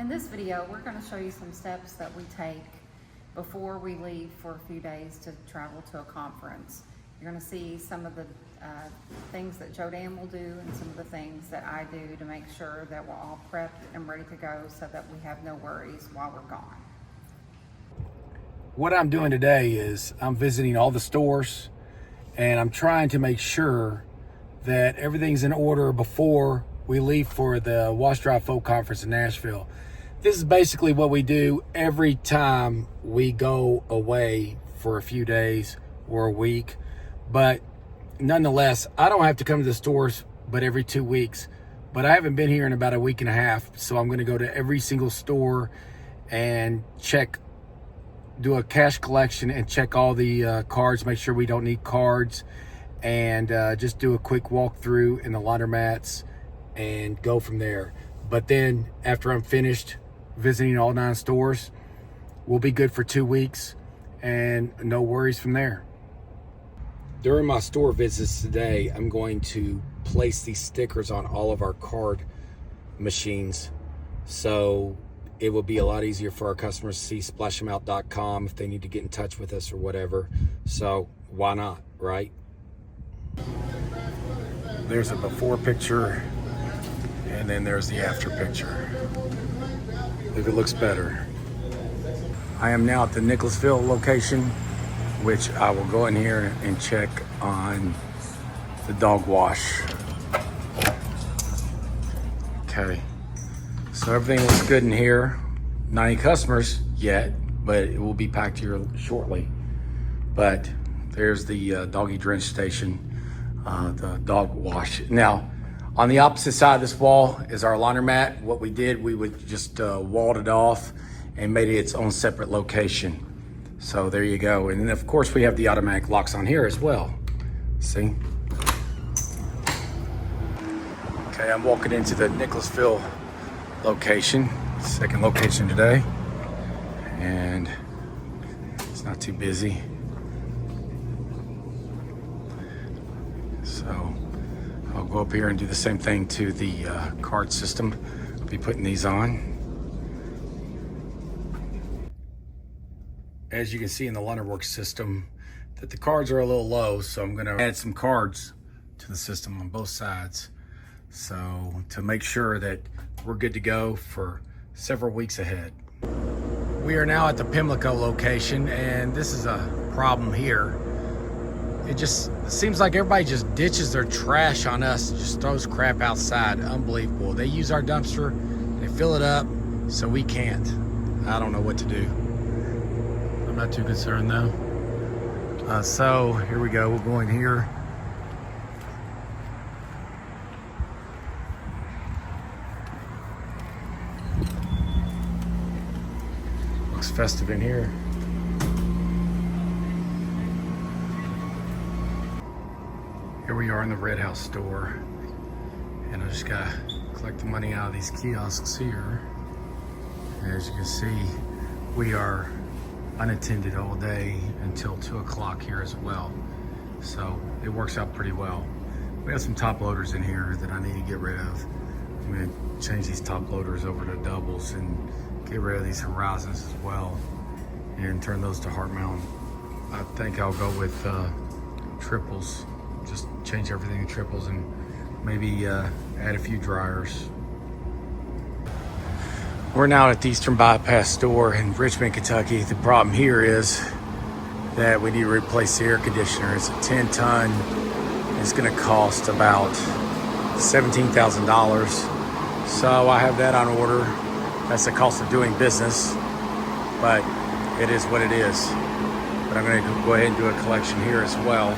In this video, we're going to show you some steps that we take before we leave for a few days to travel to a conference. You're going to see some of the things that Jodan will do and some of the things that I do to make sure that we're all prepped and ready to go so that we have no worries while we're gone. What I'm doing today is I'm visiting all the stores and I'm trying to make sure that everything's in order before we leave for the Wash Dry Folk Conference in Nashville. This is basically what we do every time we go away for a few days or a week. But nonetheless, I don't have to come to the stores but every 2 weeks. But I haven't been here in about a week and a half, so I'm going to go to every single store and do a cash collection and check all the cards, make sure we don't need cards, and just do a quick walkthrough in the laundromats and go from there. But then after I'm finished visiting all 9 stores, we'll be good for 2 weeks and no worries from there. During my store visits today, I'm going to place these stickers on all of our card machines, so it will be a lot easier for our customers to see splashemout.com if they need to get in touch with us or whatever. So why not, right? There's a before picture and then there's the after picture. If it looks better. I am now at the Nicholasville location, which I will go in here and check on the dog wash. Okay, so everything looks good in here. Not any customers yet, but it will be packed here shortly. But there's the doggy drench station, the dog wash. Now, on the opposite side of this wall is our laundromat. What we did, we would just walled it off and made it its own separate location. So there you go. And then of course we have the automatic locks on here as well. See? Okay, I'm walking into the Nicholasville location, second location today. And it's not too busy. So I'll go up here and do the same thing to the card system. I'll be putting these on. As you can see in the Laundromat system, that the cards are a little low, so I'm gonna add some cards to the system on both sides. So to make sure that we're good to go for several weeks ahead. We are now at the Pimlico location, and this is a problem here. It just seems like everybody just ditches their trash on us and just throws crap outside. Unbelievable. They use our dumpster, they fill it up, so we can't. I don't know what to do. I'm not too concerned though. So here we go, we're going here. Looks festive in here. Here we are in the Red House store, and I just gotta collect the money out of these kiosks here. And as you can see, we are unattended all day until 2 o'clock here as well. So it works out pretty well. We have some top loaders in here that I need to get rid of. I'm gonna change these top loaders over to doubles and get rid of these Horizons as well and turn those to heart mount. I think I'll go with triples. Just change everything to triples and maybe add a few dryers. We're now at the Eastern Bypass store in Richmond, Kentucky. The problem here is that we need to replace the air conditioner. It's a 10-ton. It's gonna cost about $17,000. So I have that on order. That's the cost of doing business, but it is what it is. But I'm gonna go ahead and do a collection here as well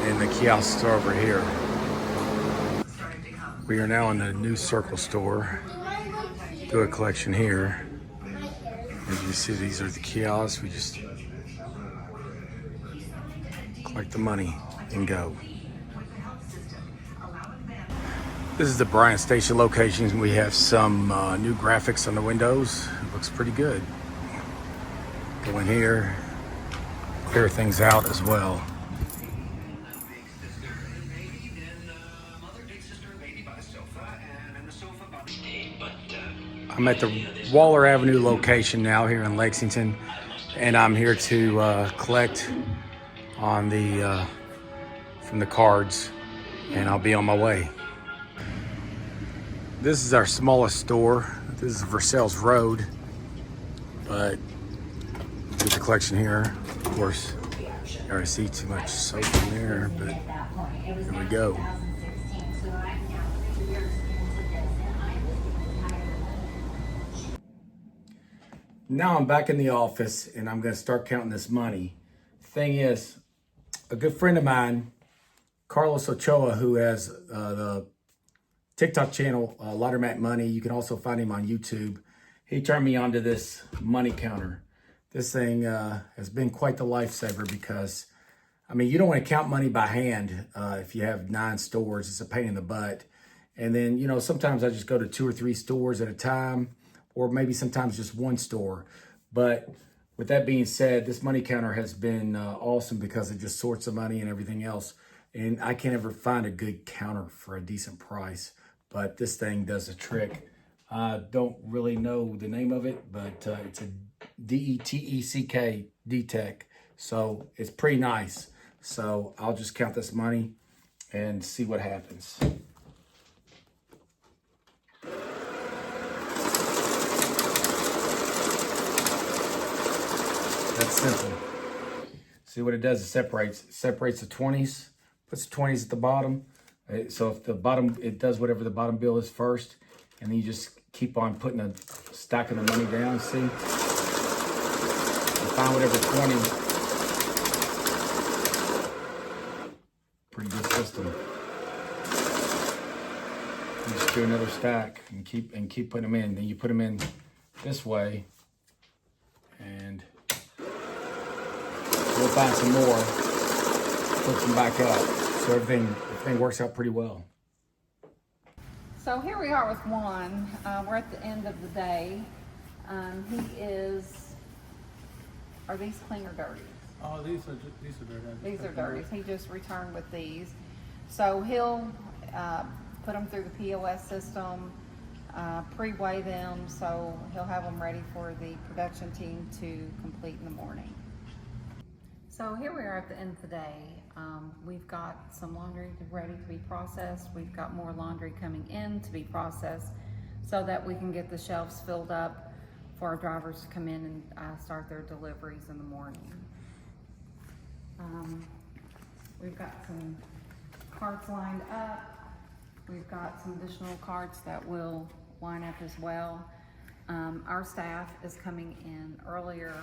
in the kiosk store over here. We are now in the New Circle store. Do a collection here. As you see, these are the kiosks. We just collect the money and go. This is the Bryant Station location. We have some new graphics on the windows. It looks pretty good. Go in here, clear things out as well. I'm at the Waller Avenue location now here in Lexington, and I'm here to collect on the from the cards, and I'll be on my way. This is our smallest store. This is Versailles Road, but with the collection here, of course, I already see too much soap in there, but here we go. Now I'm back in the office and I'm gonna start counting this money. Thing is, a good friend of mine, Carlos Ochoa, who has the TikTok channel, Laundromat Money, you can also find him on YouTube. He turned me onto this money counter. This thing has been quite the lifesaver because, I mean, you don't want to count money by hand if you have 9 stores. It's a pain in the butt. And then, you know, sometimes I just go to 2 or 3 stores at a time, or maybe sometimes just 1 store. But with that being said, this money counter has been awesome because it just sorts the money and everything else. And I can't ever find a good counter for a decent price, but this thing does a trick. I don't really know the name of it, but it's a DETECK, D-Tech. So it's pretty nice. So I'll just count this money and see what happens. That's simple. See what it does? It separates the 20s, puts the 20s at the bottom. So if the bottom, it does whatever the bottom bill is first, and then you just keep on stacking the money down. See, you find whatever 20. Pretty good system. You just do another stack and keep putting them in. Then you put them in this way, and we'll find some more, put them back up. So everything works out pretty well. So here we are with Juan. We're at the end of the day. Are these clean or dirty? Oh, these are dirty. These are dirty. He just returned with these. So he'll put them through the POS system, pre-weigh them, so he'll have them ready for the production team to complete in the morning. So here we are at the end of the day. We've got some laundry ready to be processed. We've got more laundry coming in to be processed so that we can get the shelves filled up for our drivers to come in and start their deliveries in the morning. We've got some carts lined up. We've got some additional carts that will line up as well. Our staff is coming in earlier.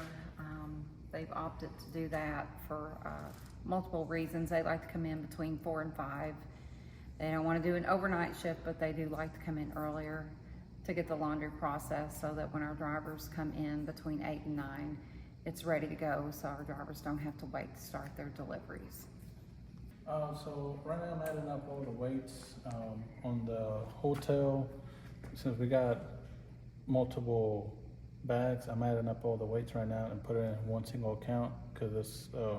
They've opted to do that for multiple reasons. They like to come in between 4 and 5. They don't want to do an overnight shift, but they do like to come in earlier to get the laundry process so that when our drivers come in between 8 and 9, it's ready to go so our drivers don't have to wait to start their deliveries. So right now I'm adding up all the weights on the hotel. Since we got multiple bags, I'm adding up all the weights right now and put it in one single account because that's the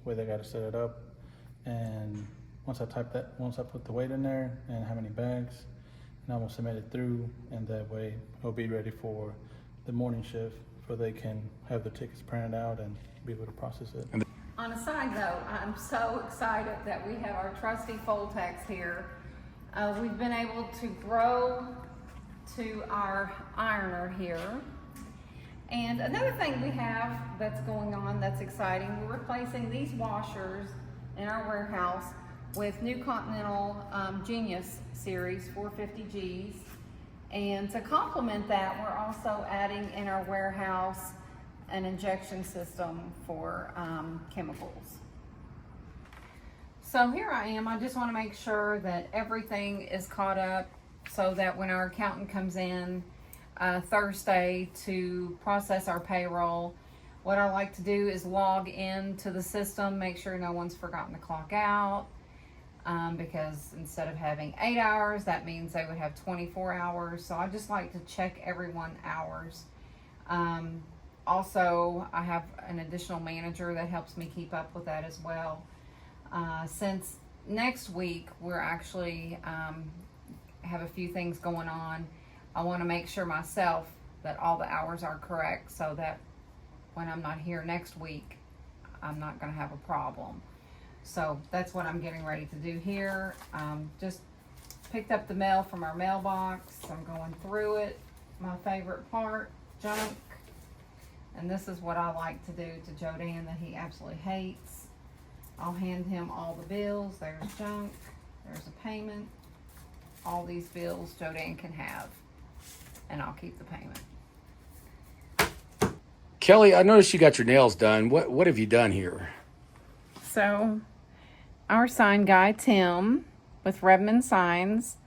way they got to set it up. And once I put the weight in there and how many bags, and I'm gonna submit it through, and that way it'll be ready for the morning shift, so they can have the tickets printed out and be able to process it. On a side note, I'm so excited that we have our trusty Foltex here. We've been able to grow to our ironer here. And another thing we have that's going on that's exciting, we're replacing these washers in our warehouse with new Continental Genius Series 450Gs. And to complement that, we're also adding in our warehouse an injection system for chemicals. So here I am. I just want to make sure that everything is caught up so that when our accountant comes in Thursday to process our payroll, what I like to do is log into the system, make sure no one's forgotten to clock out, because instead of having 8 hours, that means they would have 24 hours. So I just like to check everyone's hours. Also, I have an additional manager that helps me keep up with that as well. Since next week, we're actually have a few things going on. I want to make sure myself that all the hours are correct so that when I'm not here next week, I'm not going to have a problem. So that's what I'm getting ready to do here. Just picked up the mail from our mailbox. I'm going through it. My favorite part, junk. And this is what I like to do to Joe Dan that he absolutely hates. I'll hand him all the bills. There's junk. There's a payment. All these bills Joe Dan can have. And I'll keep the payment. Kelly, I noticed you got your nails done. What have you done here? So, our sign guy, Tim, with Redmond Signs,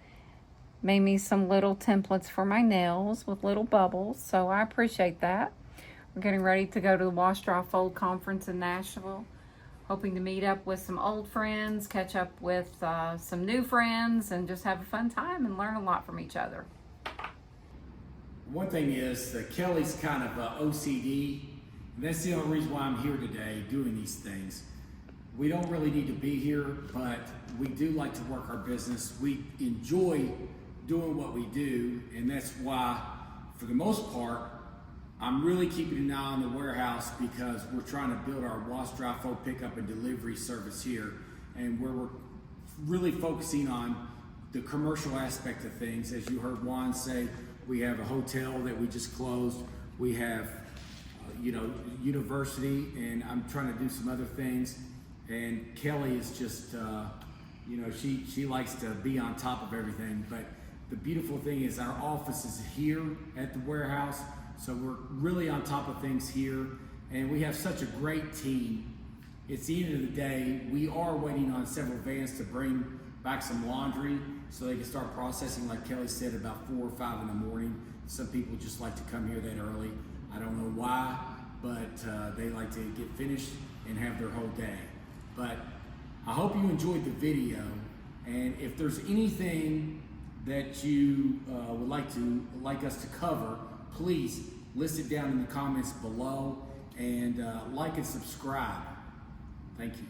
made me some little templates for my nails with little bubbles. So I appreciate that. We're getting ready to go to the Wash Dry Fold conference in Nashville. Hoping to meet up with some old friends, catch up with some new friends, and just have a fun time and learn a lot from each other. One thing is that Kelly's kind of OCD. And that's the only reason why I'm here today doing these things. We don't really need to be here, but we do like to work our business. We enjoy doing what we do, and that's why, for the most part, I'm really keeping an eye on the warehouse because we're trying to build our wash, dry, fold, pickup, and delivery service here, and where we're really focusing on the commercial aspect of things. As you heard Juan say, we have a hotel that we just closed. We have, university, and I'm trying to do some other things. And Kelly is just, she likes to be on top of everything. But the beautiful thing is our office is here at the warehouse, so we're really on top of things here. And we have such a great team. It's the end of the day. We are waiting on several vans to bring back some laundry so they can start processing, like Kelly said, about 4 or 5 in the morning. Some people just like to come here that early. I don't know why, but they like to get finished and have their whole day. But I hope you enjoyed the video, and if there's anything that you would like us to cover, please list it down in the comments below, and like and subscribe. Thank you.